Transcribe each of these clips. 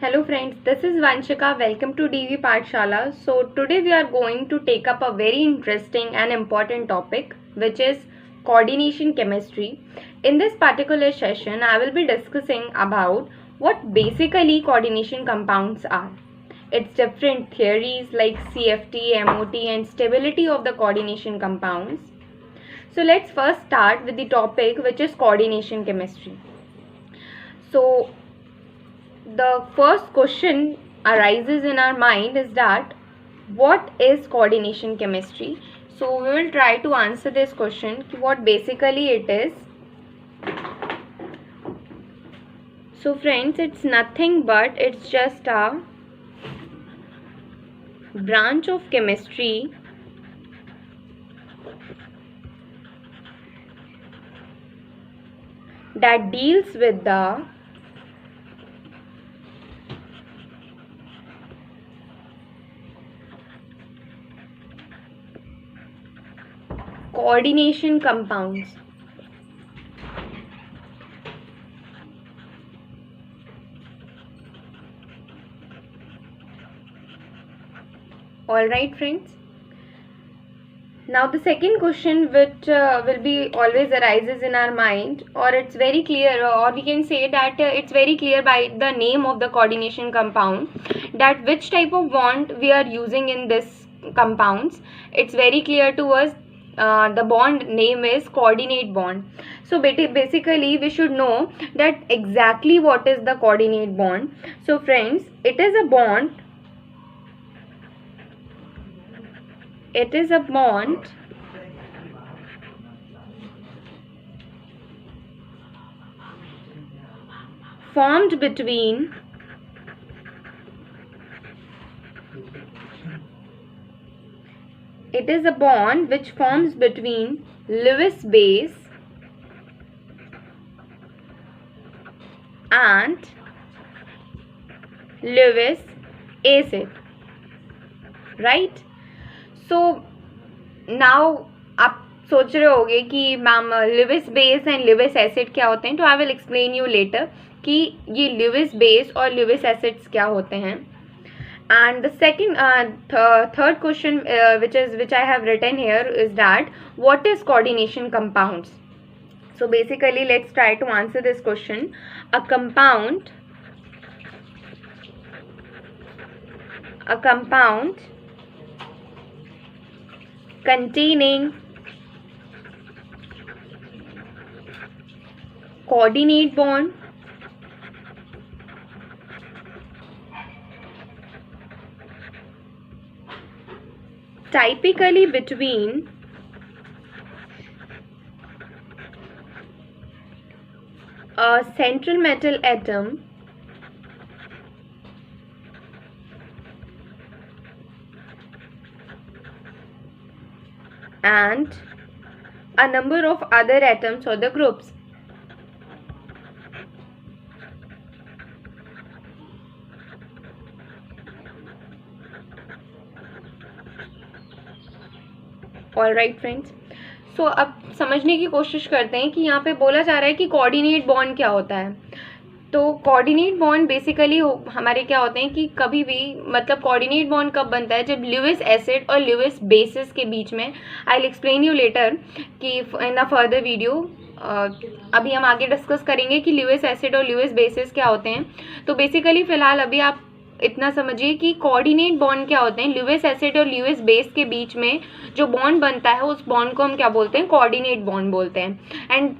Hello friends, this is Vanshika. Welcome to DV Pathshala. So today we are going to take up a very interesting and important topic, which is coordination chemistry. In this particular session, I will be discussing about what basically coordination compounds are, its different theories like CFT, MOT and stability of the coordination compounds. So let's first start with the topic, which is coordination chemistry. So the first question arises in our mind is that what is coordination chemistry? So we will try to answer this question, what basically it is. So friends, it's nothing but it's just a branch of chemistry that deals with the coordination compounds. Alright friends. Now the second question which will be always arises in our mind, or it's very clear, or we can say that it's very clear by the name of the coordination compound that which type of bond we are using in this compounds. It's very clear to us. The bond name is coordinate bond. So basically we should know that exactly what is the coordinate bond. So friends, it is a bond formed between which forms between Lewis base and Lewis acid, right? So now आप सोच रहे होगे कि ma'am Lewis base and Lewis acid क्या होते हैं, तो I will explain you later कि ये लिविस बेस और लिविस एसिड्स क्या होते हैं. And the second third question which I have written here is that what is coordination compounds. So basically let's try to answer this question. A compound containing coordinate bond typically between a central metal atom and a number of other atoms or the groups. Alright friends, so अब समझने की कोशिश करते हैं कि यहाँ पे बोला जा रहा है कि कोऑर्डिनेट बॉन्ड क्या होता है. तो कोऑर्डिनेट बॉन्ड बेसिकली हमारे क्या होते हैं कि कभी भी मतलब कोऑर्डिनेट बॉन्ड कब बनता है, जब ल्यूइस एसिड और ल्यूइस बेसिस के बीच में. I will explain you later कि इन अ फर्दर वीडियो. अभी हम आगे डिस्कस करेंगे कि ल्यूइस एसिड और ल्यूइस बेसिस क्या होते हैं. तो बेसिकली फ़िलहाल अभी आप इतना समझिए कि कोऑर्डिनेट बॉन्ड क्या होते हैं. ल्यूइस एसिड और ल्यूइस बेस के बीच में जो बॉन्ड बनता है उस बॉन्ड को हम क्या बोलते हैं, कोऑर्डिनेट बॉन्ड बोलते हैं. And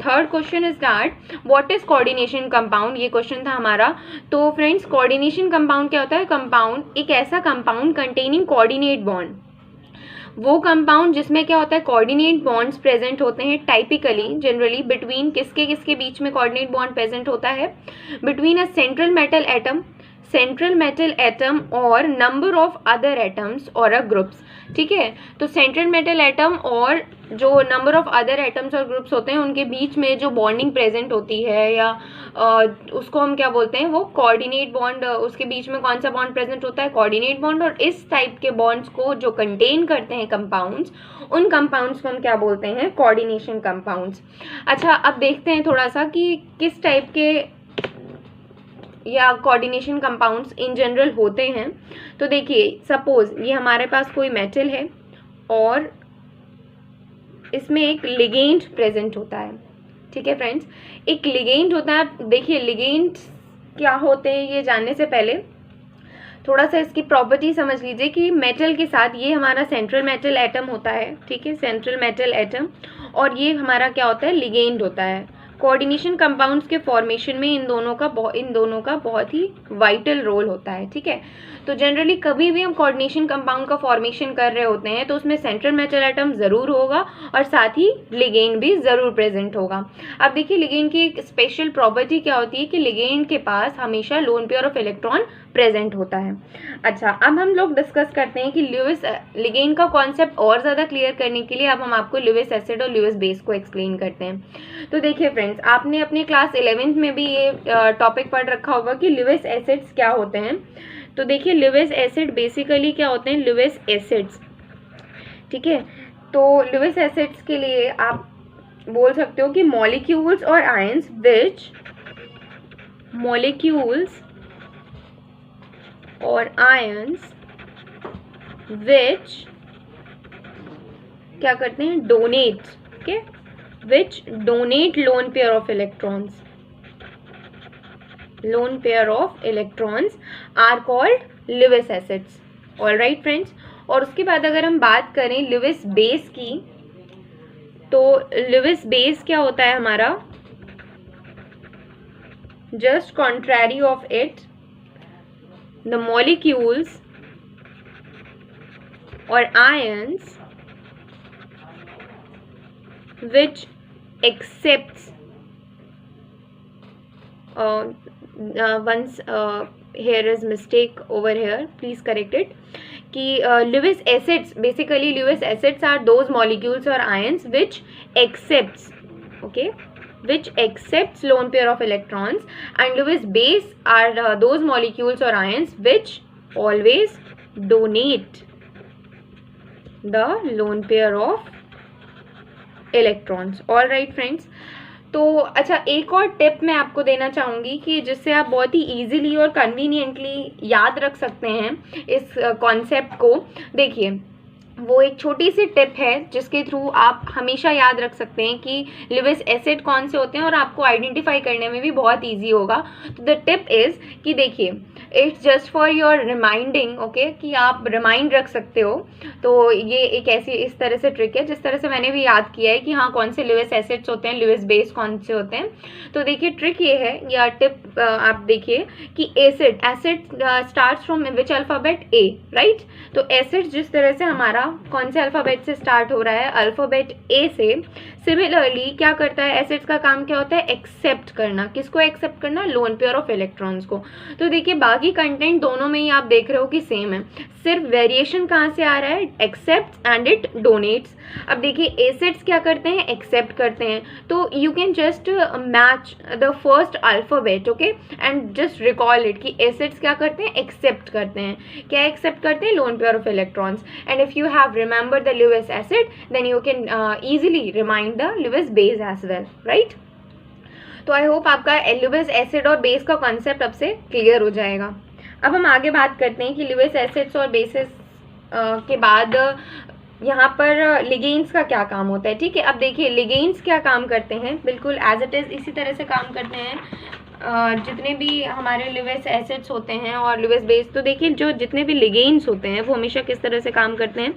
third question is that what is coordination compound, ये क्वेश्चन था हमारा. तो फ्रेंड्स, कोऑर्डिनेशन कंपाउंड क्या होता है. कंपाउंड एक ऐसा कंपाउंड कंटेनिंग कोऑर्डिनेट बॉन्ड, वो कंपाउंड जिसमें क्या होता है, कोऑर्डिनेट बॉन्ड्स प्रेजेंट होते हैं टाइपिकली जनरली बिटवीन किसके बीच में कोऑर्डिनेट बॉन्ड प्रेजेंट होता है, between a central metal atom और नंबर ऑफ अदर एटम्स और अ ग्रुप्स. ठीक है, तो सेंट्रल मेटल एटम और जो नंबर ऑफ अदर एटम्स और ग्रुप्स होते हैं उनके बीच में जो बॉन्डिंग प्रेजेंट होती है या उसको हम क्या बोलते हैं, वो कोऑर्डिनेट बॉन्ड. उसके बीच में कौन सा बॉन्ड प्रेजेंट होता है, कोऑर्डिनेट बॉन्ड. और इस टाइप के बॉन्ड्स को जो कंटेन करते हैं कंपाउंड्स, उन कंपाउंड्स को हम क्या बोलते हैं, कोऑर्डिनेशन कंपाउंड्स. अच्छा, अब देखते हैं थोड़ा सा कि किस टाइप के या कोऑर्डिनेशन कंपाउंड्स इन जनरल होते हैं। तो देखिए सपोज ये हमारे पास कोई मेटल है और इसमें एक लिगेंड प्रेजेंट होता है, ठीक है फ्रेंड्स, एक लिगेंड होता है। देखिए लिगेंड क्या होते हैं ये जानने से पहले थोड़ा सा इसकी प्रॉपर्टी समझ लीजिए कि मेटल के साथ ये हमारा सेंट्रल मेटल एटम होता है, ठीक है, सेंट्रल मेटल एटम, और ये हमारा क्या होता है, लिगेंड होता है। कोऑर्डिनेशन कंपाउंड्स के फॉर्मेशन में इन दोनों का बहुत ही वाइटल रोल होता है, ठीक है। तो जनरली कभी भी हम कोऑर्डिनेशन कंपाउंड का फॉर्मेशन कर रहे होते हैं तो उसमें सेंट्रल मेटल एटम ज़रूर होगा और साथ ही लिगेंड भी ज़रूर प्रेजेंट होगा। अब देखिए लिगेंड की एक स्पेशल प्रॉपर्टी क्या होती है कि लिगेंड के पास हमेशा loan pair of electron present होता है। अच्छा, अब हम लोग डिस्कस करते हैं कि लुईस लिगेंड का कॉन्सेप्ट और ज़्यादा क्लियर करने के लिए अब हम आपको लुईस एसिड और लुईस बेस को एक्सप्लेन करते हैं। तो देखिए फ्रेंड्स, आपने अपने क्लास 11th में भी ये टॉपिक पढ़ रखा होगा कि लुईस एसिड्स क्या होते हैं। तो देखिए लुईस एसिड बेसिकली क्या होते हैं, लुईस एसिड्स, ठीक है। तो लुईस एसिड्स के लिए आप बोल सकते हो कि मॉलिक्यूल्स और आयंस विच क्या करते हैं, donate, okay, which donate lone pair of electrons are called Lewis acids. Alright friends, और उसके बाद अगर हम बात करें लुईस बेस की, तो लुईस बेस क्या होता है हमारा, just contrary of it, the molecules और ions which accepts once here is mistake over here, please correct it, कि Lewis acids, basically Lewis acids are those molecules or ions which accepts lone pair of electrons, and Lewis base are those molecules or ions which always donate the lone pair of electrons. All right friends, तो अच्छा एक और tip मैं आपको देना चाहूँगी कि जिससे आप बहुत ही इजीली और कन्वीनियंटली याद रख सकते हैं इस कॉन्सेप्ट को। देखिए वो एक छोटी सी टिप है जिसके थ्रू आप हमेशा याद रख सकते हैं कि लुईस एसिड कौन से होते हैं और आपको आइडेंटिफाई करने में भी बहुत ईजी होगा। तो द टिप इज़ कि देखिए it's just for your reminding, okay, कि आप रिमाइंड रख सकते हो। तो ये एक ऐसी इस तरह से ट्रिक है जिस तरह से मैंने भी याद किया है कि हाँ कौन से लुईस एसिड्स होते हैं, लुईस बेस कौन से होते हैं। तो देखिए ट्रिक ये है या टिप आप देखिए कि acid starts from which alphabet, A, right. तो एसिड जिस तरह से हमारा कौन से अल्फ़ाबेट से स्टार्ट हो रहा है, अल्फ़ाबेट ए से। सिमिलरली क्या करता है, एसिड्स का काम क्या होता है, एक्सेप्ट करना। किसको एक्सेप्ट करना, लोन पेयर ऑफ इलेक्ट्रॉन्स को। तो देखिए बाकी कंटेंट दोनों में ही आप देख रहे हो कि सेम है, सिर्फ वेरिएशन कहाँ से आ रहा है, एक्सेप्ट एंड इट डोनेट्स। अब देखिए एसिड्स क्या करते हैं, एक्सेप्ट करते हैं। तो you can just match the first alphabet, okay, and just recall it कि एसिड्स क्या करते हैं, एक्सेप्ट करते हैं। क्या एक्सेप्ट करते हैं, lone pair of electrons. And if you have remember the Lewis acid then you can easily remind the Lewis base as well, right? तो आई होप आपका लुईस एसिड और बेस का कॉन्सेप्ट अब से क्लियर हो जाएगा। अब हम आगे बात करते हैं कि लुईस एसिड्स और बेसिस के बाद यहाँ पर लिगेंड्स का क्या काम होता है, ठीक है। अब देखिए लिगेंड्स क्या काम करते हैं, बिल्कुल एज इट इज़ इसी तरह से काम करते हैं जितने भी हमारे लुईस एसिड्स होते हैं और लुईस बेस। तो देखिए जो जितने भी लिगेंड्स होते हैं वो हमेशा किस तरह से काम करते हैं,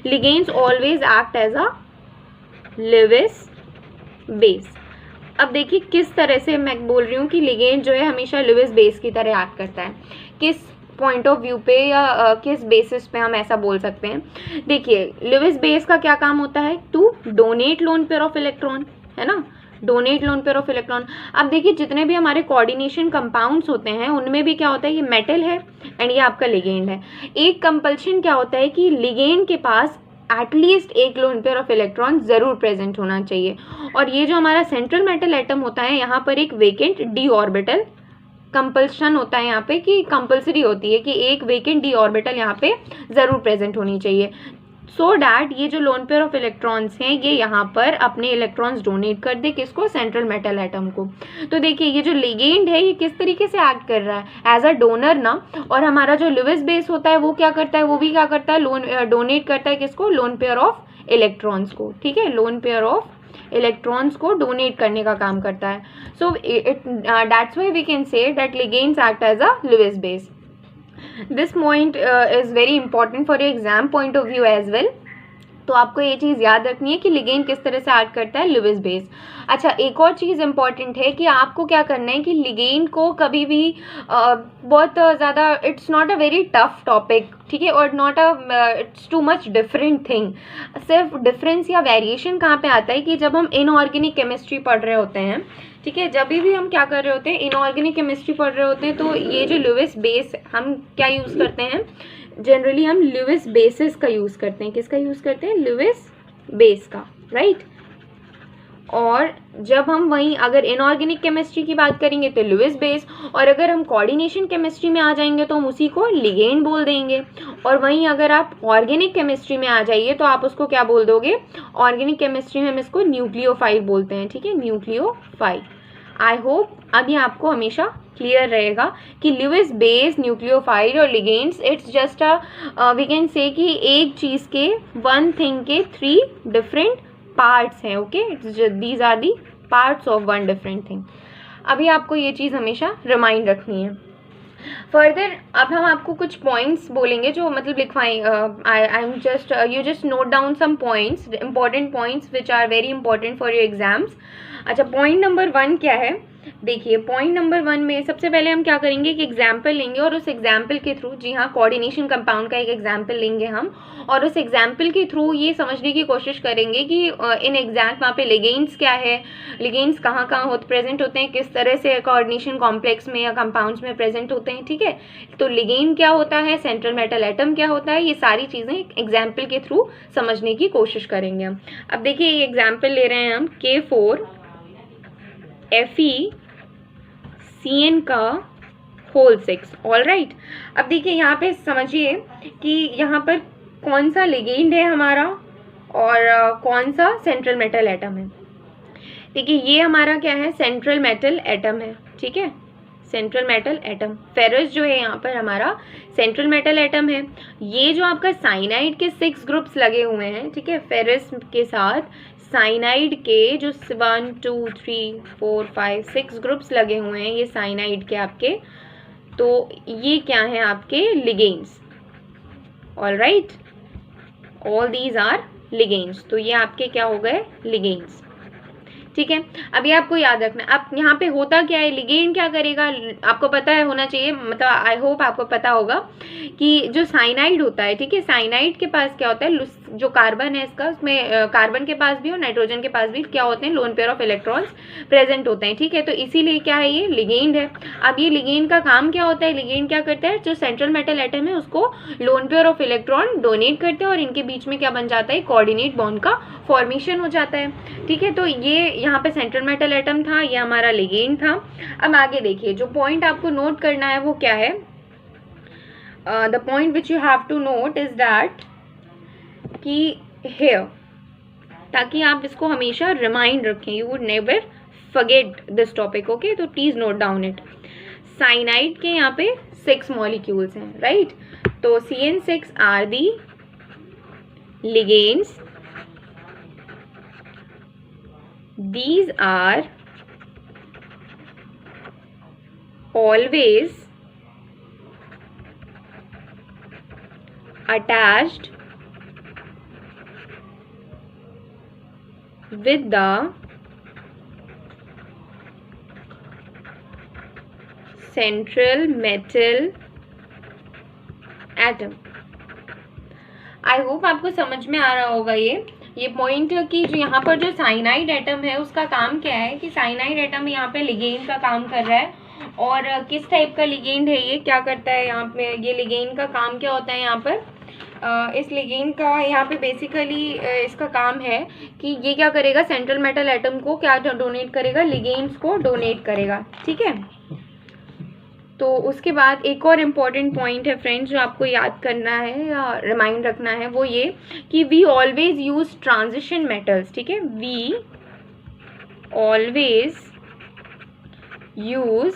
ligands always act as a Lewis base. अब देखिए किस तरह से मैं बोल रही हूँ कि लिगेंड जो है हमेशा लुईस बेस की तरह एक्ट करता है, किस पॉइंट ऑफ व्यू पे या किस बेसिस पे हम ऐसा बोल सकते हैं। देखिए लुईस बेस का क्या काम होता है, to donate lone pair of electron, है ना, donate lone pair of electron. अब देखिए जितने भी हमारे कोऑर्डिनेशन कंपाउंड्स होते हैं उनमें भी क्या होता है, ये मेटल है एंड ये आपका लिगेंड है। एक कंपल्शन क्या होता है कि लिगेंड के पास एटलीस्ट एक लोन पेयर ऑफ इलेक्ट्रॉन ज़रूर प्रेजेंट होना चाहिए। और ये जो हमारा सेंट्रल मेटल एटम होता है यहाँ पर एक वेकेंट डी ऑर्बिटल कंपल्शन होता है, यहाँ पे कि कंपल्सरी होती है कि एक वेकेंट डी ऑर्बिटल यहाँ पे ज़रूर प्रेजेंट होनी चाहिए। सो डैट ये जो लोन पेयर ऑफ इलेक्ट्रॉन्स हैं ये यहाँ पर अपने इलेक्ट्रॉन्स डोनेट कर दे किसको, सेंट्रल मेटल एटम को। तो देखिए ये जो लिगेंड है ये किस तरीके से एक्ट कर रहा है, एज अ डोनर ना, और हमारा जो लुईस बेस होता है वो क्या करता है, वो भी क्या करता है, लोन डोनेट करता है किसको, लोन पेयर ऑफ इलेक्ट्रॉन्स को, ठीक है, लोन पेयर ऑफ इलेक्ट्रॉन्स को डोनेट करने का काम करता है। So that's why we can say that ligands act as a Lewis base. This point is very important for your exam point of view as well. तो आपको ये चीज़ याद रखनी है कि लिगेंड किस तरह से एक्ट करता है, लुईस बेस। अच्छा, एक और चीज़ इंपॉर्टेंट है कि आपको क्या करना है कि लिगेंड को कभी भी बहुत ज़्यादा, it's not a very tough topic, ठीक है, और not it's too much different thing. सिर्फ डिफरेंस या वेरिएशन कहाँ पे आता है कि जब हम इनऑर्गेनिक केमिस्ट्री पढ़ रहे होते हैं, ठीक है, जब भी हम क्या कर रहे होते हैं, इनऑर्गेनिक केमिस्ट्री पढ़ रहे होते हैं, तो ये जो लुईस बेस हम क्या यूज़ करते हैं, जनरली हम लुईस बेसिस का यूज़ करते हैं। किसका यूज़ करते हैं, लुईस बेस का, राइट। और जब हम वहीं अगर इनऑर्गेनिक केमिस्ट्री की बात करेंगे तो लुईस बेस, और अगर हम कोऑर्डिनेशन केमिस्ट्री में आ जाएंगे तो हम उसी को लिगेंड बोल देंगे। और वहीं अगर आप ऑर्गेनिक केमिस्ट्री में आ जाइए तो आप उसको क्या बोल दोगे, ऑर्गेनिक केमिस्ट्री में हम इसको न्यूक्लियोफाइल बोलते हैं, ठीक है, न्यूक्लियोफाइल। आई होप अभी आपको हमेशा क्लियर रहेगा कि लुईस बेस, न्यूक्लियोफाइल और ligands, it's just we can say कि एक चीज़ के, वन थिंग के 3 डिफरेंट पार्ट्स हैं, okay, these are the parts of one different thing. अभी आपको ये चीज़ हमेशा रिमाइंड रखनी है। फर्दर अब हम आपको कुछ पॉइंट्स बोलेंगे जो मतलब लिखवाएं, I am just you just note down some points, important points which are very important for your exams. अच्छा, पॉइंट नंबर 1 क्या है, देखिए पॉइंट नंबर 1 में सबसे पहले हम क्या करेंगे कि एग्जाम्पल लेंगे, और उस एग्जाम्पल के थ्रू, जी हाँ, कोऑर्डिनेशन कंपाउंड का एक एग्जाम्पल लेंगे हम, और उस एग्जाम्पल के थ्रू ये समझने की कोशिश करेंगे कि इन एग्जैक्ट वहाँ पे लिगेंड्स क्या है, लिगेंड्स कहाँ कहाँ प्रेजेंट होते हैं, किस तरह से कोऑर्डिनेशन कॉम्प्लेक्स में या कंपाउंड्स में प्रेजेंट होते हैं, ठीक है। तो लिगेंड क्या होता है, सेंट्रल मेटल एटम क्या होता है, ये सारी चीज़ें एग्जाम्पल के थ्रू समझने की कोशिश करेंगे हम। अब देखिए ये एग्जाम्पल ले रहे हैं हम, K4 FeCN का होल 6, ऑल राइट। अब देखिए यहाँ पे समझिए कि यहाँ पर कौन सा लिगेंड है हमारा और कौन सा सेंट्रल मेटल एटम है। देखिए ये हमारा क्या है, सेंट्रल मेटल एटम है, ठीक है, सेंट्रल मेटल एटम। फेरस जो है यहाँ पर हमारा सेंट्रल मेटल एटम है। ये जो आपका साइनाइड के 6 ग्रुप्स लगे हुए हैं, ठीक है, फेरस के साथ साइनाइड के जो 1 2 3 4 5 6 ग्रुप्स लगे हुए हैं, ये साइनाइड के आपके, तो ये क्या हैं आपके ligands, all right, all these are ligands. तो ये आपके क्या हो गए, लिगेंड्स, ठीक है। अभी आपको याद रखना, अब यहाँ पे होता क्या है, लिगेंड क्या करेगा, आपको पता है, होना चाहिए, मतलब आई होप आपको पता होगा कि जो साइनाइड होता है, ठीक है, साइनाइड के पास क्या होता है, जो कार्बन है इसका, उसमें कार्बन के पास भी और नाइट्रोजन के पास भी क्या होते हैं, lone pair of electrons present होते हैं, ठीक है। तो इसीलिए क्या है, ये लिगेंड है। अब ये लिगेंड का काम क्या होता है, लिगेंड क्या करता है, जो सेंट्रल मेटल एटम है उसको loan pair of electron donate करते हैं और इनके बीच में क्या बन जाता है, कोऑर्डिनेट बॉन्ड का फॉर्मेशन हो जाता है, ठीक है। तो ये यहाँ पे सेंट्रल मेटल एटम था, ये हमारा लिगेंड था। अब आगे देखिए, जो पॉइंट आपको नोट करना है वो क्या है, the point which you have to note is that कि हेयर, ताकि आप इसको हमेशा रिमाइंड रखें, you would never forget this topic, okay. तो please note down it. Cyanide के यहाँ पे 6 मॉलिक्यूल्स हैं, राइट। तो CN6 are the ligands. These are always attached with the central metal atom. I hope आपको समझ में आ रहा होगा ये पॉइंट कि जो यहाँ पर जो साइनाइड एटम है उसका काम क्या है, कि साइनाइड एटम यहाँ पे लिगेंड का काम कर रहा है। और किस टाइप का लिगेंड है, ये क्या करता है, यहाँ पे ये लिगेंड का काम क्या होता है, यहाँ पर इस लिगेंड का यहाँ पे बेसिकली इसका काम है कि ये क्या करेगा, सेंट्रल मेटल एटम को क्या डोनेट करेगा, लिगेंड्स को डोनेट करेगा, ठीक है। तो उसके बाद एक और इम्पॉर्टेंट पॉइंट है फ्रेंड्स जो आपको याद करना है या रिमाइंड रखना है, वो ये कि we always use transition metals, ठीक है, we always use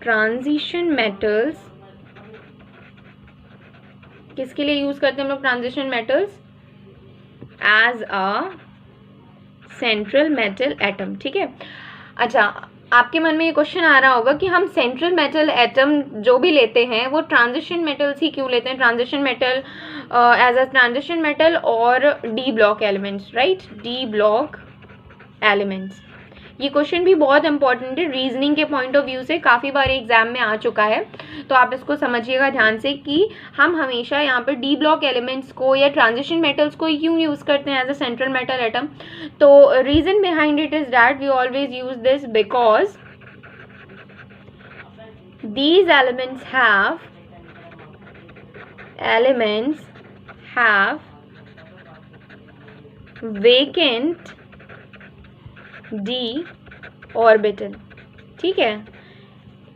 transition metals. किसके लिए यूज करते हैं हम लोग transition metals? As a central metal atom, ठीक है। अच्छा, आपके मन में ये क्वेश्चन आ रहा होगा कि हम सेंट्रल मेटल एटम जो भी लेते हैं वो ट्रांजिशन मेटल्स ही क्यों लेते हैं? Transition metal as a transition metal और D block elements, right, D block elements. ये क्वेश्चन भी बहुत इंपॉर्टेंट है, रीजनिंग के पॉइंट ऑफ व्यू से काफ़ी बार एग्जाम में आ चुका है, तो आप इसको समझिएगा ध्यान से कि हम हमेशा यहाँ पर डी ब्लॉक एलिमेंट्स को या ट्रांजिशन मेटल्स को क्यों यूज़ करते हैं as a central metal atom. तो reason behind it is that we always use this because these elements have vacant d orbital, ठीक है।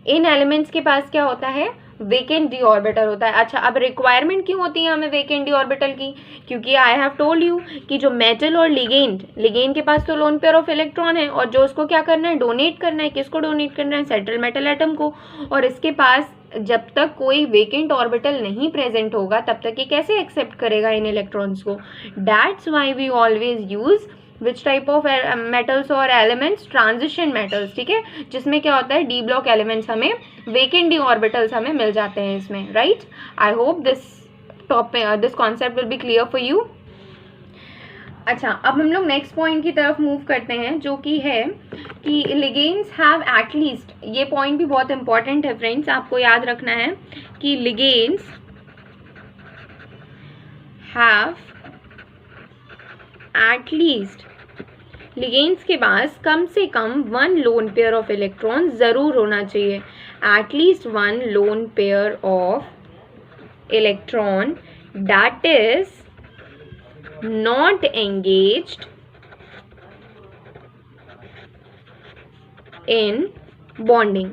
इन एलिमेंट्स के पास क्या होता है? वेकेंट डी ऑर्बिटल होता है। अच्छा, अब रिक्वायरमेंट क्यों होती है हमें वेकेंट डी ऑर्बिटल की? क्योंकि आई हैव टोल्ड यू कि जो मेटल और लिगेंड के पास तो लोन पेयर ऑफ इलेक्ट्रॉन है, और जो उसको क्या करना है? डोनेट करना है। किसको डोनेट करना है? सेंट्रल मेटल एटम को। और इसके पास जब तक कोई वेकेंट ऑर्बिटल नहीं प्रेजेंट होगा तब तक ये कैसे एक्सेप्ट करेगा इन इलेक्ट्रॉन्स को? That's why we always use which type of metals और एलिमेंट्स? ट्रांजिशन मेटल्स, ठीक है, जिसमें क्या होता है? डी ब्लॉक एलिमेंट्स हमें, वेकेंट डी ऑर्बिटल्स हमें मिल जाते हैं इसमें, right. I hope this concept will be clear for you. अच्छा, अब हम लोग नेक्स्ट पॉइंट की तरफ मूव करते हैं, जो कि है कि लिगेंड्स हैव एटलीस्ट, ये पॉइंट भी बहुत इंपॉर्टेंट है फ्रेंड्स, आपको याद रखना है कि लिगेंड्स हैव एटलीस्ट, लिगेंड्स के पास कम से कम one lone pair of electron जरूर होना चाहिए। At least one lone pair of electron that is not engaged in bonding,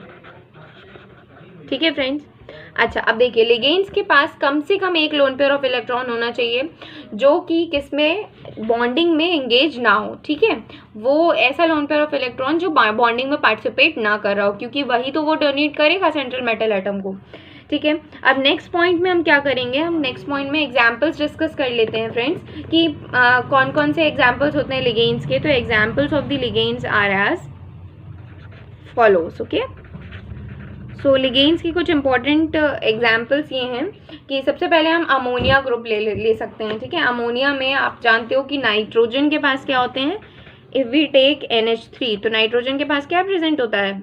ठीक है फ्रेंड्स। अच्छा, अब देखिए, लिगेंड्स के पास कम से कम एक लोन पेयर ऑफ इलेक्ट्रॉन होना चाहिए जो कि किसमें? बॉन्डिंग में एंगेज ना हो, ठीक है। वो ऐसा लोन पेयर ऑफ इलेक्ट्रॉन जो बॉन्डिंग में पार्टिसिपेट ना कर रहा हो, क्योंकि वही तो वो डोनेट करेगा सेंट्रल मेटल एटम को, ठीक है। अब नेक्स्ट पॉइंट में हम क्या करेंगे? हम नेक्स्ट पॉइंट में एग्जाम्पल्स डिस्कस कर लेते हैं फ्रेंड्स कि कौन कौन से एग्जाम्पल्स होते हैं लिगेंड्स के। तो examples of the ligands are as follows, okay. So ligands की कुछ इंपॉर्टेंट एग्जाम्पल्स ये हैं कि सबसे पहले हम अमोनिया ग्रुप ले सकते हैं, ठीक है। अमोनिया में आप जानते हो कि नाइट्रोजन के पास क्या होते हैं? इफ़ वी टेक NH3, तो नाइट्रोजन के पास क्या प्रेजेंट होता है?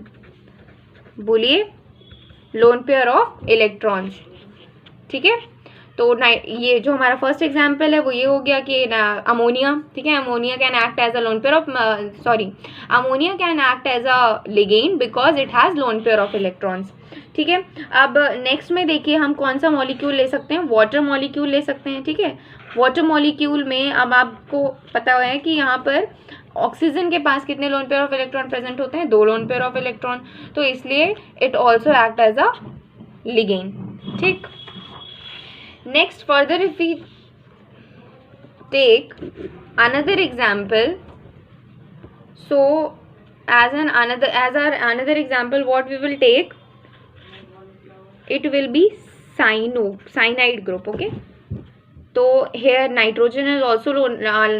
बोलिए, लोन पेयर ऑफ इलेक्ट्रॉन्स, ठीक है। तो ये जो हमारा फर्स्ट एग्जाम्पल है वो ये हो गया कि अमोनिया, ठीक है। Ammonia can act as a lone pair of ammonia can act as a ligand because it has lone pair of electrons, ठीक है। अब नेक्स्ट में देखिए हम कौन सा मॉलिक्यूल ले सकते हैं? वाटर मॉलिक्यूल ले सकते हैं, ठीक है। वाटर मॉलिक्यूल में अब आपको पता है कि यहाँ पर ऑक्सीजन के पास कितने lone pair of electron present होते हैं? 2 लोन पेयर ऑफ इलेक्ट्रॉन, तो इसलिए it also act as a ligand, ठीक। Next, further if we take another example, so as our another example, what we will take, it will be cyanide group, okay. So here nitrogen is also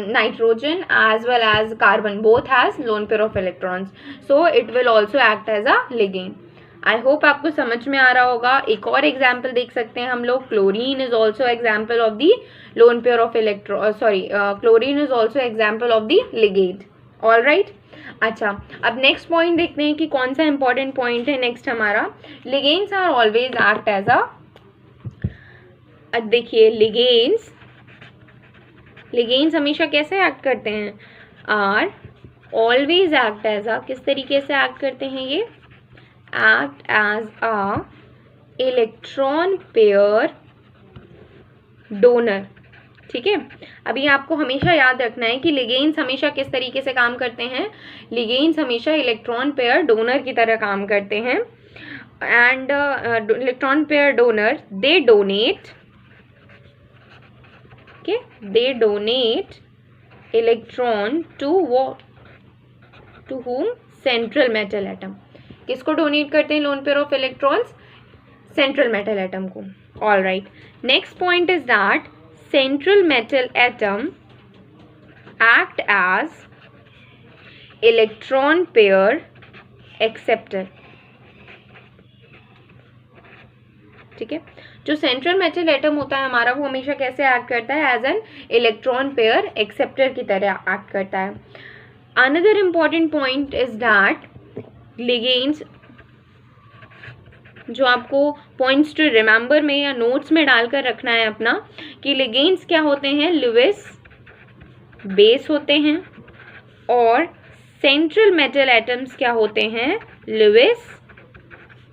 nitrogen as well as carbon both has lone pair of electrons, so it will also act as a ligand. I hope आपको समझ में आ रहा होगा। एक और example देख सकते हैं हम लोग, chlorine is also example of the lone pair of electron, chlorine is also example of the ligand, all right. अच्छा, अब नेक्स्ट पॉइंट देखते हैं कि कौन सा इंपॉर्टेंट पॉइंट है नेक्स्ट हमारा। Ligands are always act as a, देखिए लिगेंड्स हमेशा कैसे एक्ट करते हैं? Are always act as a, किस तरीके से एक्ट करते हैं ये? act as a electron pair donor, ठीक है। अभी आपको हमेशा याद रखना है कि लिगेंड्स हमेशा किस तरीके से काम करते हैं। लिगेंड्स हमेशा इलेक्ट्रॉन पेयर डोनर की तरह काम करते हैं, and electron pair donor they donate, okay, they donate electron to whom? Central metal atom. किसको डोनेट करते हैं lone pair of electrons? Central metal atom को। All right, next point is that central metal atom act as electron pair acceptor, ठीक है। जो central metal atom होता है हमारा, वो हमेशा कैसे एक्ट करता है? As an electron pair acceptor की तरह एक्ट करता है। Another important point is that ligands, जो आपको पॉइंट्स टू रिमेंबर में या नोट्स में डालकर रखना है अपना, कि लिगेंड्स क्या होते हैं? लुईस बेस होते हैं, और सेंट्रल मेटल एटम्स क्या होते हैं? लुईस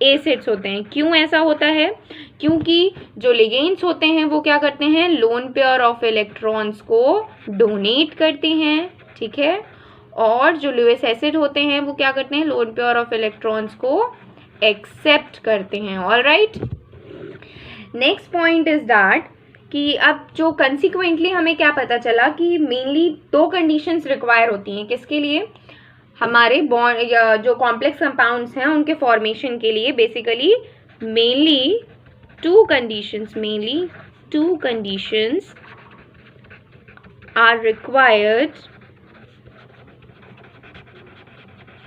एसिड्स होते हैं। क्यों ऐसा होता है? क्योंकि जो लिगेंड्स होते हैं वो क्या करते हैं? लोन पेयर ऑफ इलेक्ट्रॉन्स को डोनेट करते हैं, ठीक है, और जो लुईस एसिड होते हैं वो क्या करते हैं? लोन पेयर ऑफ इलेक्ट्रॉन्स को एक्सेप्ट करते हैं। All right, next point is that कि अब जो कंसिक्वेंटली हमें क्या पता चला कि मेनली 2 कंडीशंस रिक्वायर होती हैं। किसके लिए? हमारे बॉन्ड या जो कॉम्प्लेक्स कंपाउंड्स हैं उनके फॉर्मेशन के लिए। Basically mainly 2 conditions are required,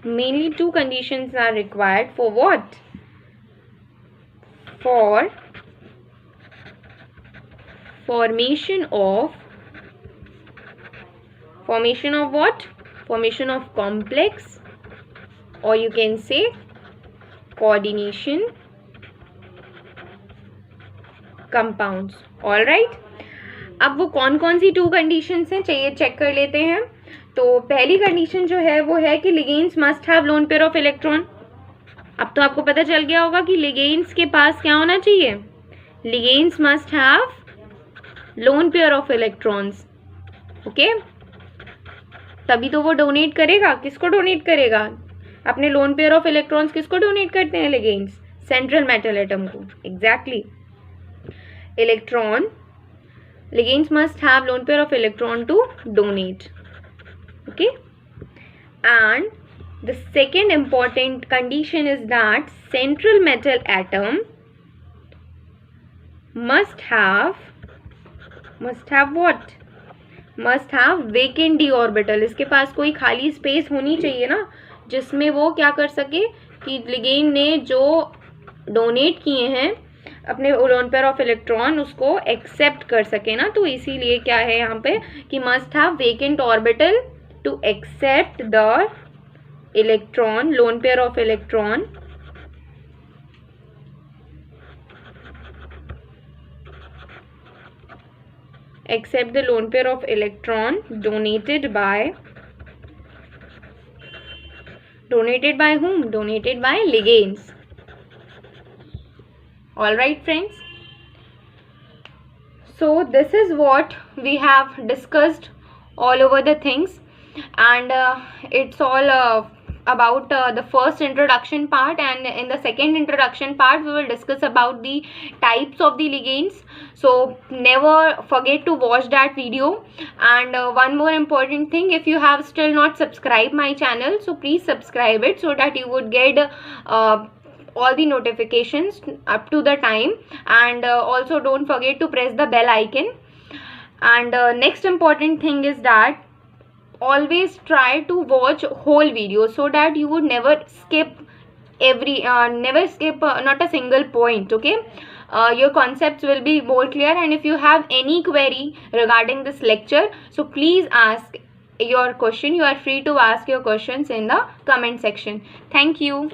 mainly 2 conditions are required for what? For formation of what? Formation of complex, or you can say coordination compounds. all right, अब वो कौन कौन सी 2 conditions हैं चाहिए चेक कर लेते हैं। तो पहली कंडीशन जो है वो है कि ligands must have lone pair of electron. अब तो आपको पता चल गया होगा कि लिगेंड्स के पास क्या होना चाहिए? Ligands must have lone pair of electrons, okay, तभी तो वो डोनेट करेगा। किसको डोनेट करेगा? अपने लोन पेयर ऑफ इलेक्ट्रॉन्स किसको डोनेट करते हैं लिगेंड्स? सेंट्रल मेटल एटम को। Exactly, ligands must have lone pair of electron to donate, okay, and the second important condition is that central metal atom must have what? Must have vacant d orbital। इसके पास कोई खाली space होनी चाहिए ना, जिसमें वो क्या कर सके कि लिगेंड ने जो डोनेट किए हैं अपने लोन पेयर ऑफ इलेक्ट्रॉन उसको एक्सेप्ट कर सके ना। तो इसीलिए क्या है यहाँ पे कि must have vacant orbital to accept the electron, lone pair of electron, accept the lone pair of electron donated by whom? Donated by ligands. all right friends, so this is what we have discussed all over the things, and it's all about the first introduction part, and in the second introduction part we will discuss about the types of the ligands. So never forget to watch that video, and one more important thing, if you have still not subscribed my channel, so please subscribe it so that you would get all the notifications up to the time, and also don't forget to press the bell icon. And next important thing is that always try to watch whole video so that you would never skip not a single point, okay. Your concepts will be more clear, and if you have any query regarding this lecture, so please ask your question. You are free to ask your questions in the comment section. Thank you.